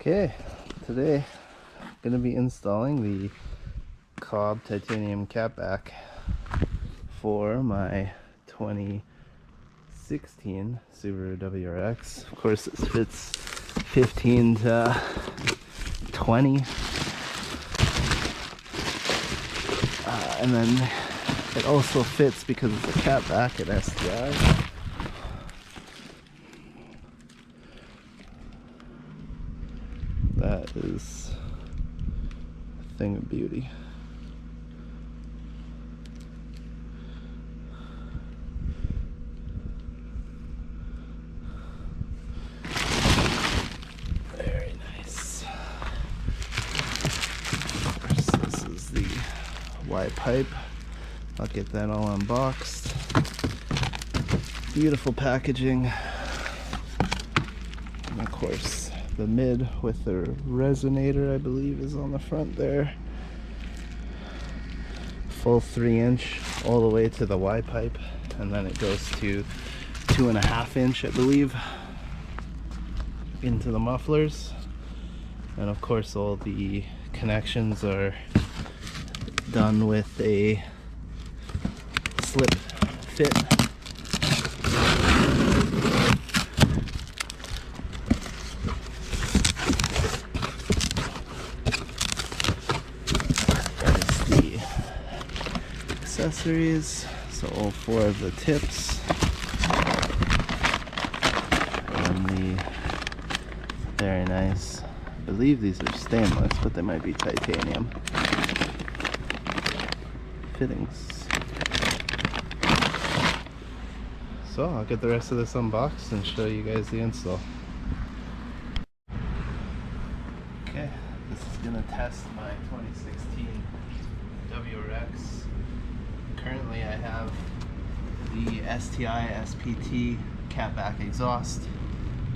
Okay, today I'm going to be installing the Cobb titanium catback for my 2016 Subaru WRX. Of course, this fits 15 to 20, and then it also fits because it's a catback at STI. That is a thing of beauty. Very nice. Of course, this is the Y pipe. I'll get that all unboxed. Beautiful packaging. And of course, the mid with the resonator, I believe, is on the front there. Full 3-inch all the way to the Y pipe, and then it goes to 2.5-inch, I believe, into the mufflers. And of course, all the connections are done with a slip fit. Accessories, so all 4 of the tips, and the very nice, I believe these are stainless, but they might be titanium fittings. So I'll get the rest of this unboxed and show you guys the install. Okay, this is gonna test my 2016 WRX. Currently I have the STI SPT catback exhaust,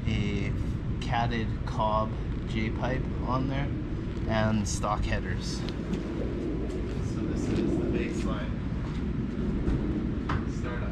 a catted Cobb J pipe on there, and stock headers. So this is the baseline startup.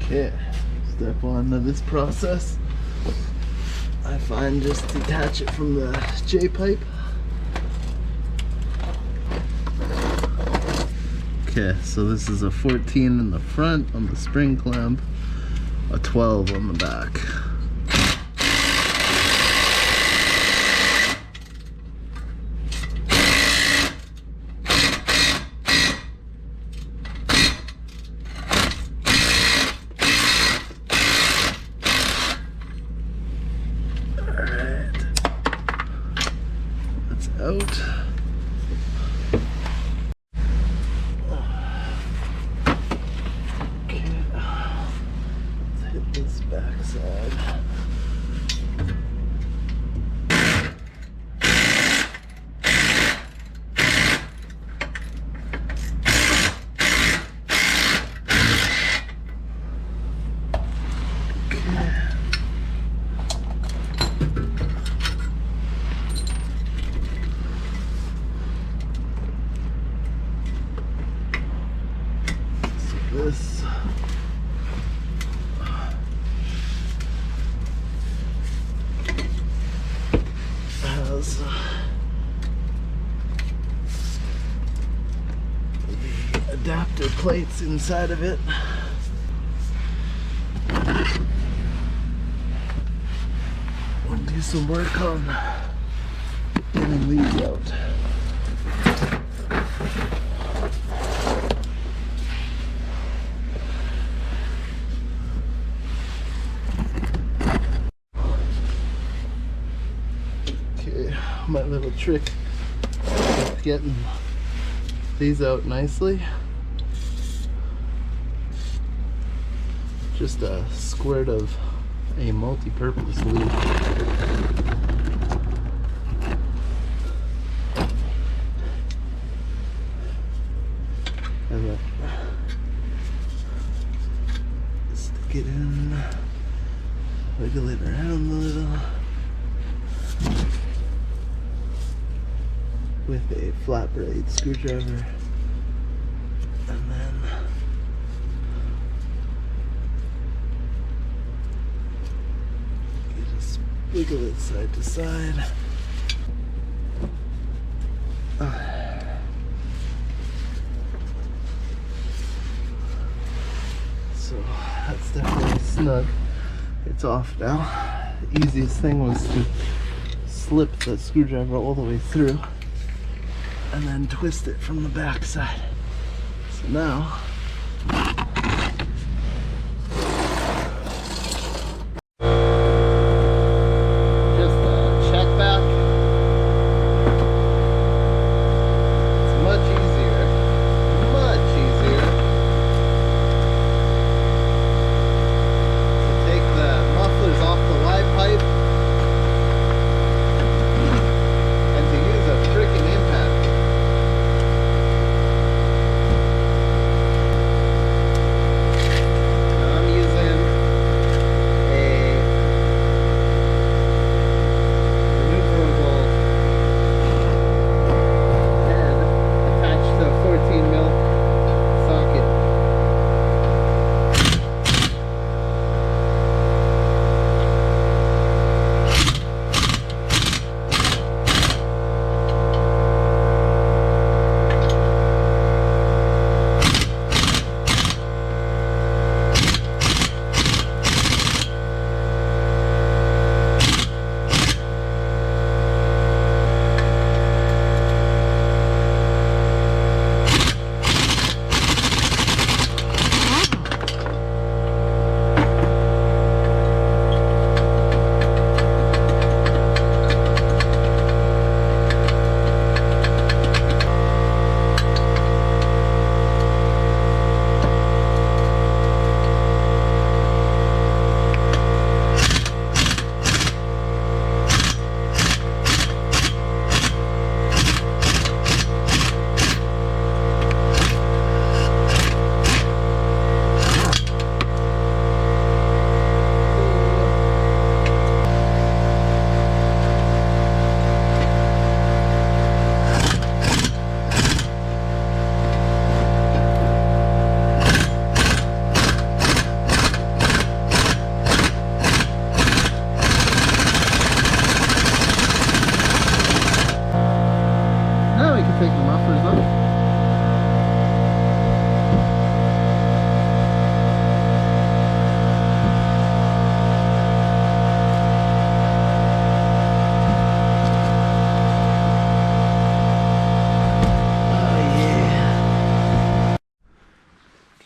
Okay, step 1 of this process, I find just detach it from the J pipe. Okay, so this is a 14 in the front on the spring clamp, a 12 on the back. out. Okay, let's hit this back side. This has the adapter plates inside of it. We'll do some work on getting these out. My little trick of getting these out nicely, just a squirt of a multi-purpose lube. And then stick it in, wiggle it around a little with a flat blade screwdriver, and then you just wiggle it side to side. So that's definitely snug. It's off now. The easiest thing was to slip the screwdriver all the way through and then twist it from the back side. So now just a check back. It's much easier to take the mufflers off the live pipe and to use a freaking impact.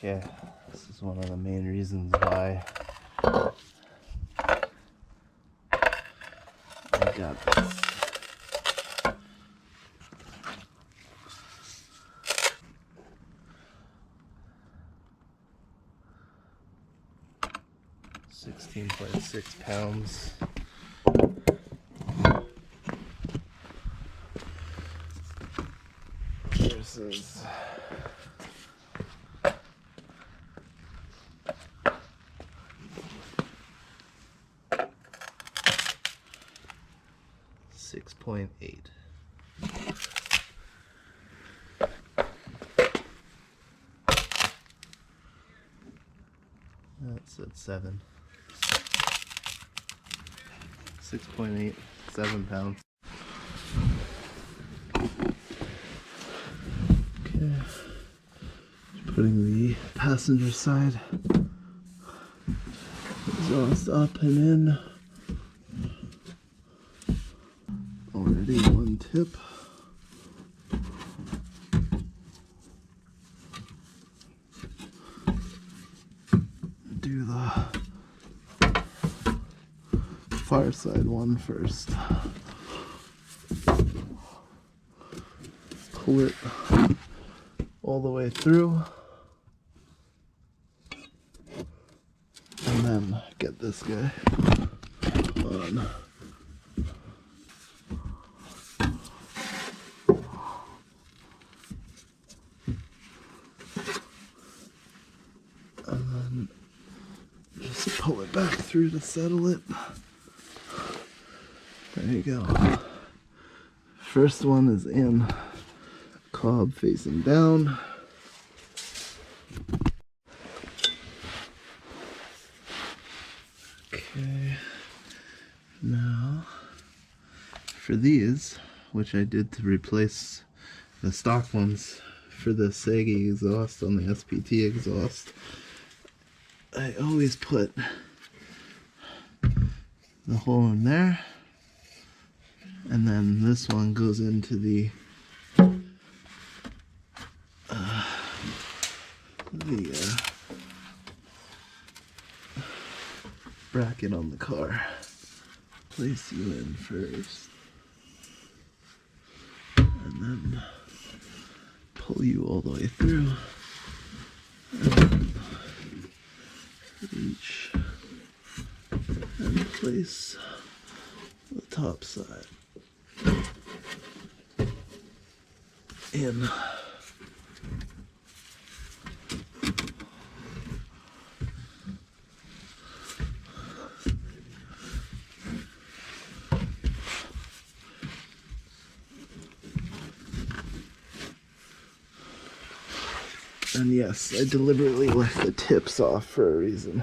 Okay, this is one of the main reasons why I got this 16.6 pounds. Versus 6.8. That's at 7. 6.8, 7 pounds. Okay, putting the passenger side exhaust up and in. Already one tip. Do the far side one first. Pull it all the way through, and then get this guy on. And then just pull it back through to settle it. There you go. First one is in. Cobb facing down. Okay. Now, for these, which I did to replace the stock ones for the Sagi exhaust on the SPT exhaust, I always put the hole in there, and then this one goes into the bracket on the car. Place you in first, and then pull you all the way through, and then reach and place the top side in. And yes, I deliberately left the tips off for a reason.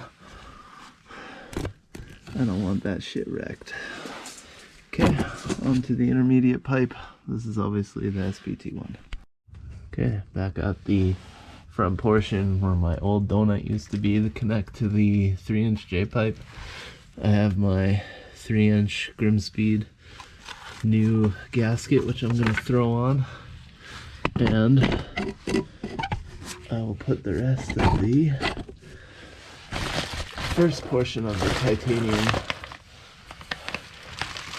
I don't want that shit wrecked. Okay, onto the intermediate pipe. This is obviously the SPT one. Okay, back at the front portion where my old donut used to be to connect to the 3-inch J-pipe. I have my 3-inch Grimspeed new gasket, which I'm going to throw on. And I will put the rest of the first portion of the titanium.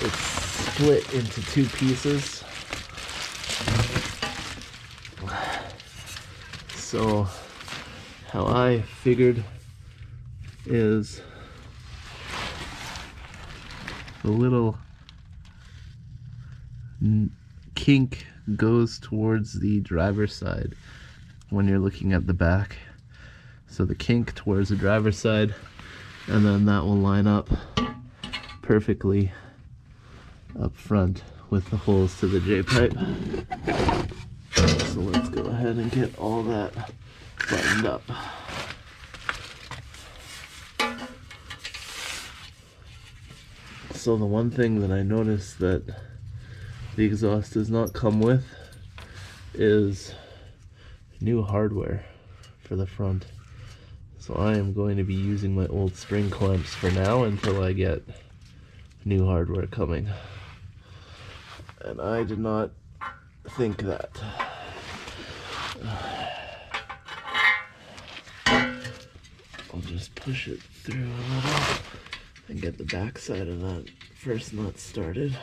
It's split into 2 pieces. So how I figured is the little kink goes towards the driver's side when you're looking at the back. So the kink towards the driver's side, and then that will line up perfectly up front with the holes to the J-pipe. So let's go ahead and get all that buttoned up. So the one thing that I noticed that the exhaust does not come with is new hardware for the front. So I am going to be using my old spring clamps for now until I get new hardware coming. And I did not think that. I'll just push it through a little and get the back side of that first nut started.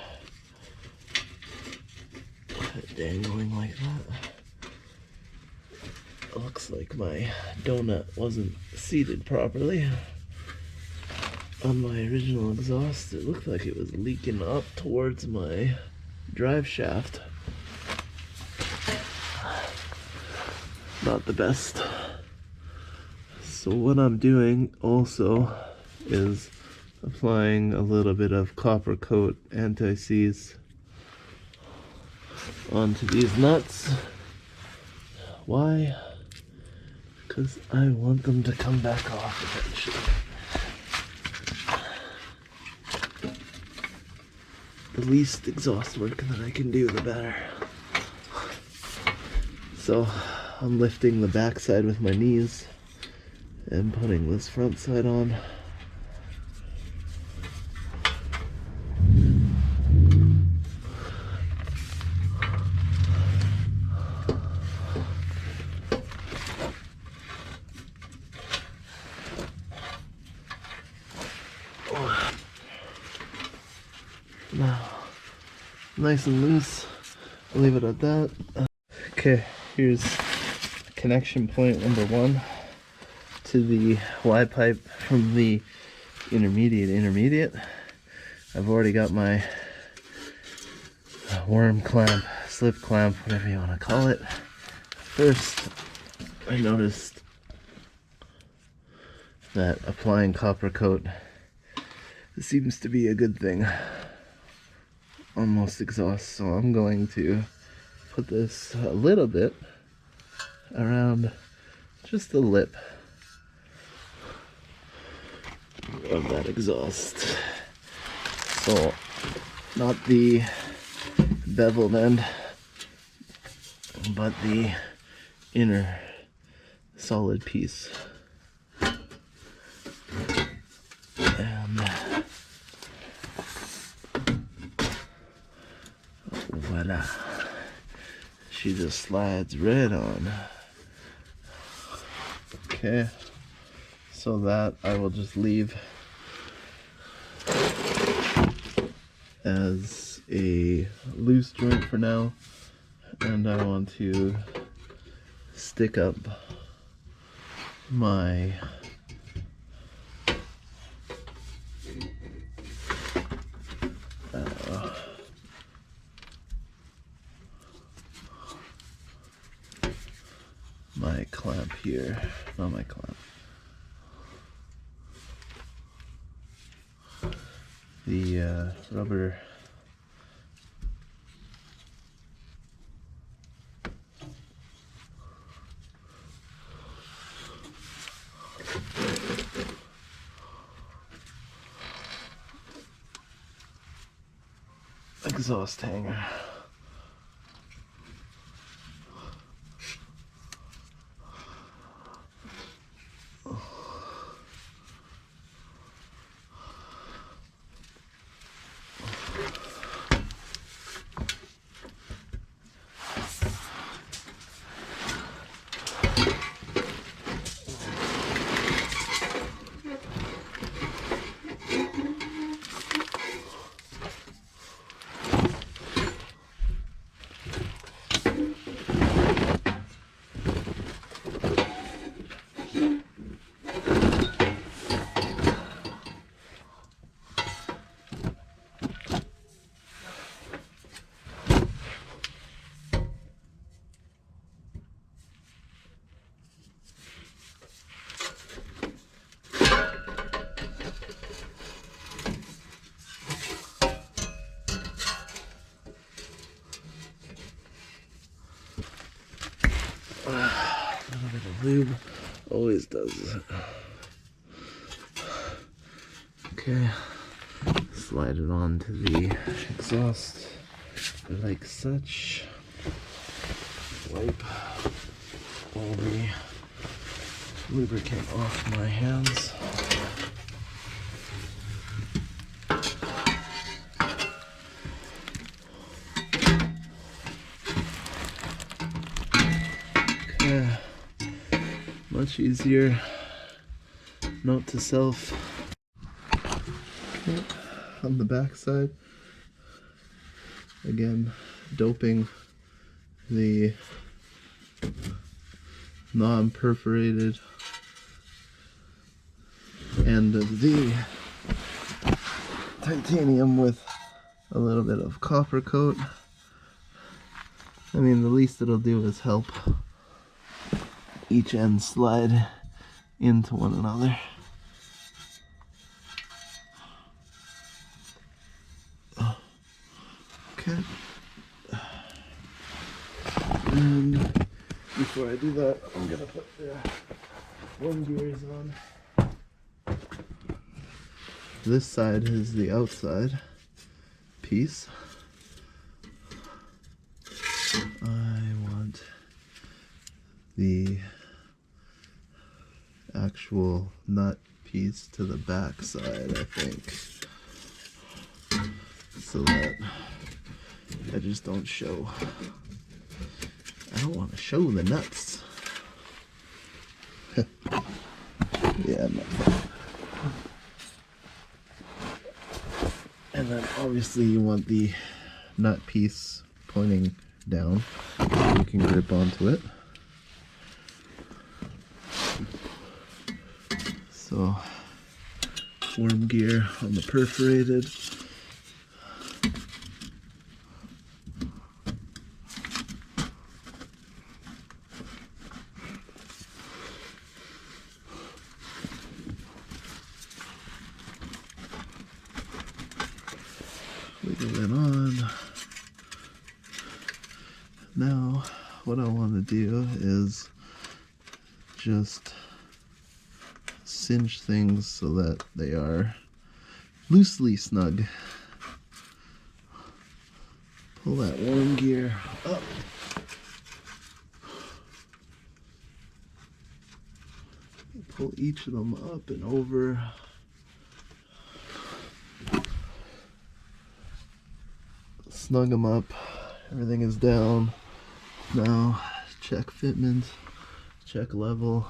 Dangling like that. It looks like my donut wasn't seated properly. on my original exhaust, it looked like it was leaking up towards my drive shaft. Not the best. So what I'm doing also is applying a little bit of copper coat anti-seize onto these nuts. Why? Because I want them to come back off eventually. The least exhaust work that I can do, the better. So I'm lifting the back side with my knees and putting this front side on. Now, nice and loose. I'll leave it at that. Okay, here's connection point number 1 to the Y pipe from the intermediate. I've already got my worm clamp, slip clamp, whatever you want to call it. First, I noticed that applying copper coat seems to be a good thing on most exhausts, so I'm going to put this a little bit around just the lip of that exhaust. So not the beveled end, but the inner solid piece. And voila, she just slides right on. Okay, so that I will just leave as a loose joint for now, and I want to stick up my clamp here, not my clamp, the rubber exhaust hanger. A little bit of lube always does it. Okay, slide it on to the exhaust like such. Wipe all the lubricant off my hands. Okay, much easier. Note to self. Okay. On the back side, again, doping the non-perforated end of the titanium with a little bit of copper coat. I mean, the least it'll do is help each end slide into one another. Okay. And before I do that, I'm gonna put the worm gears on. This side is the outside piece. I want the actual nut piece to the back side, I think, so that I just don't show. I don't want to show the nuts. Yeah, not fun. And then obviously you want the nut piece pointing down so you can grip onto it. So worm gear on the perforated. Wiggle it on. Now what I want to do is just cinch things so that they are loosely snug. Pull that worm gear up. Pull each of them up and over. Snug them up. Everything is down. Now check fitment, check level.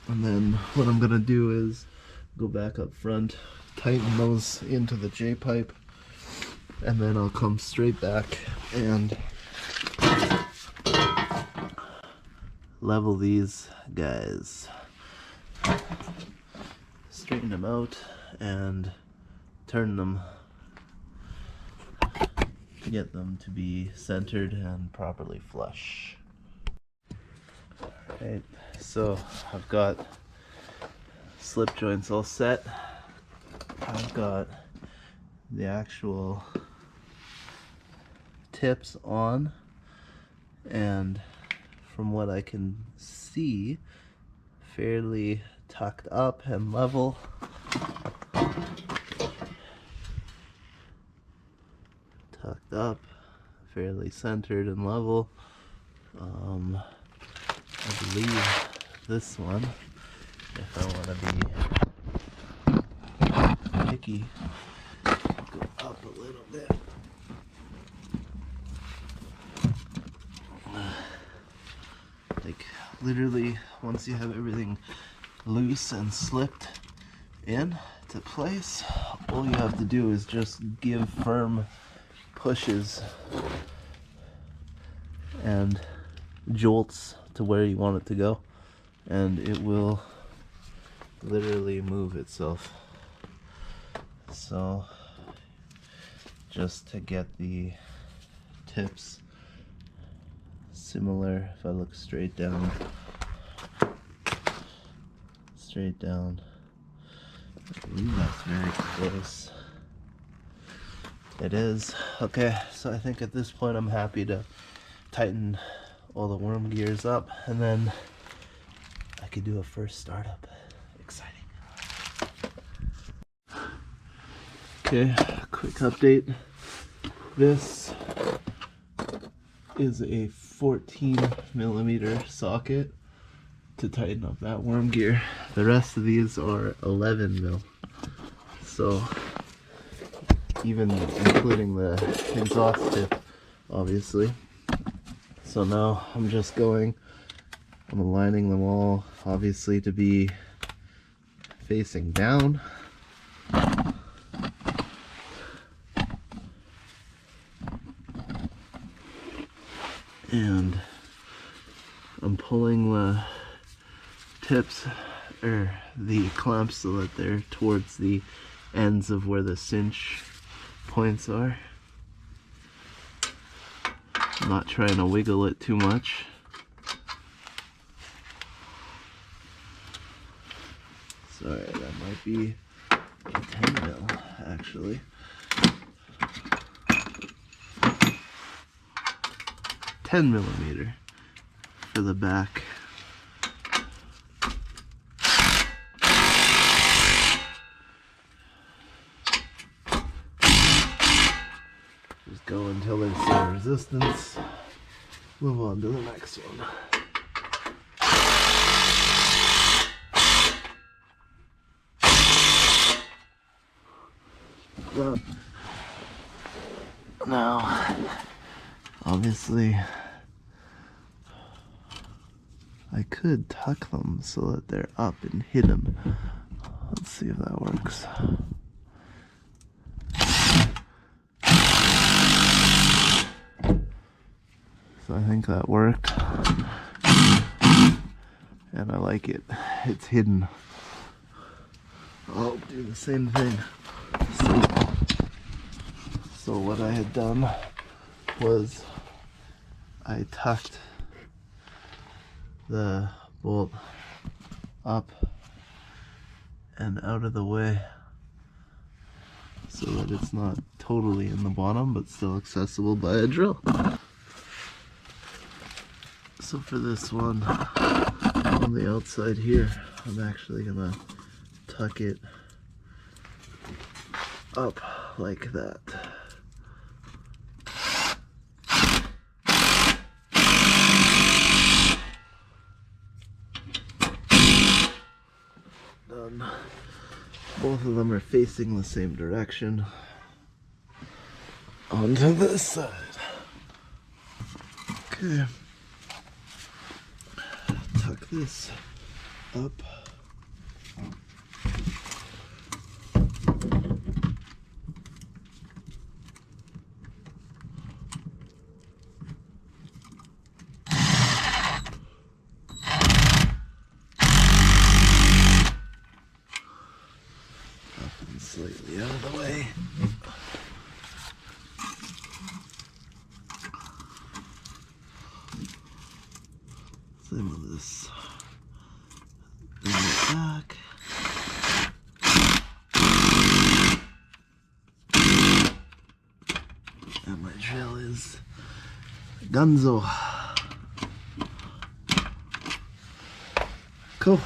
And then what I'm gonna do is go back up front, tighten those into the J-pipe, and then I'll come straight back and level these guys. Straighten them out and turn them to get them to be centered and properly flush. Alright, so I've got slip joints all set. I've got the actual tips on, and from what I can see, fairly tucked up and level. Tucked up, fairly centered and level. I believe this one, if I want to be picky, go up a little bit. Like literally, once you have everything loose and slipped in to place, all you have to do is just give firm pushes and jolts to where you want it to go, and it will literally move itself. So just to get the tips similar, if I look straight down, I believe that's very close. It is. Okay, so I think at this point I'm happy to tighten all the worm gears up, and then I could do a first startup. Exciting. Okay, quick update. This is a 14mm socket to tighten up that worm gear. The rest of these are 11mm. So even including the exhaust tip, obviously. So now I'm aligning them all, obviously, to be facing down. And I'm pulling the tips, or the clamps, so that they're towards the ends of where the cinch points are. I'm not trying to wiggle it too much. Sorry, that might be a 10 mil actually. $10mm for the back. Just go until there's some resistance. Move on to the next one. Now, obviously, I could tuck them so that they're up and hidden. Let's see if that works. So I think that worked. And I like it. It's hidden. I'll do the same thing. So what I had done was I tucked the bolt up and out of the way so that it's not totally in the bottom but still accessible by a drill. So for this one on the outside here, I'm actually gonna tuck it up like that. Done. Both of them are facing the same direction. Onto this side. Okay. Tuck this up. Slightly out of the way. Same with this. Bring it back. And my drill is Gunzo. Cool.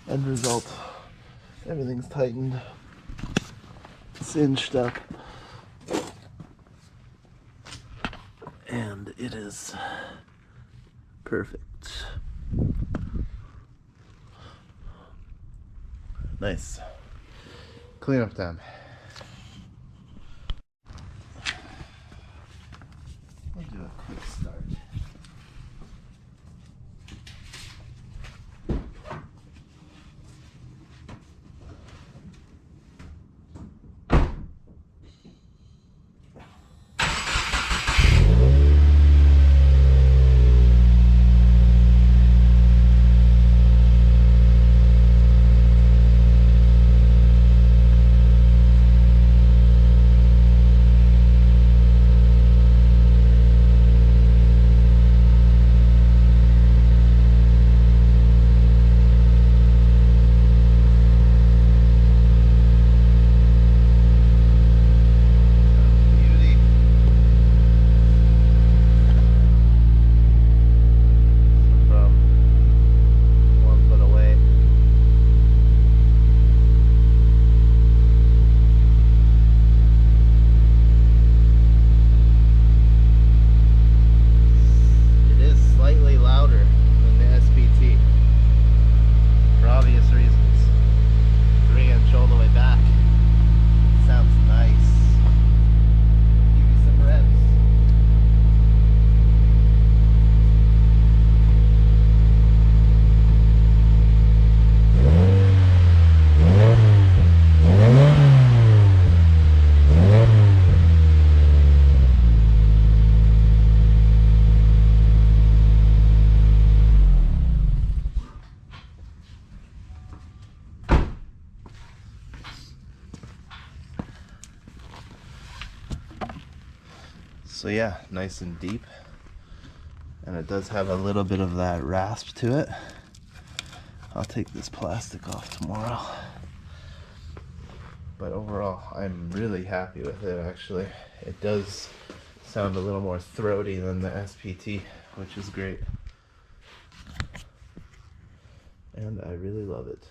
End result. Everything's tightened. Cinched up, and it is perfect. Nice. Cleanup time. I'll do a quick start. So yeah, nice and deep. And it does have a little bit of that rasp to it. I'll take this plastic off tomorrow. But overall, I'm really happy with it actually. It does sound a little more throaty than the SPT, which is great. And I really love it.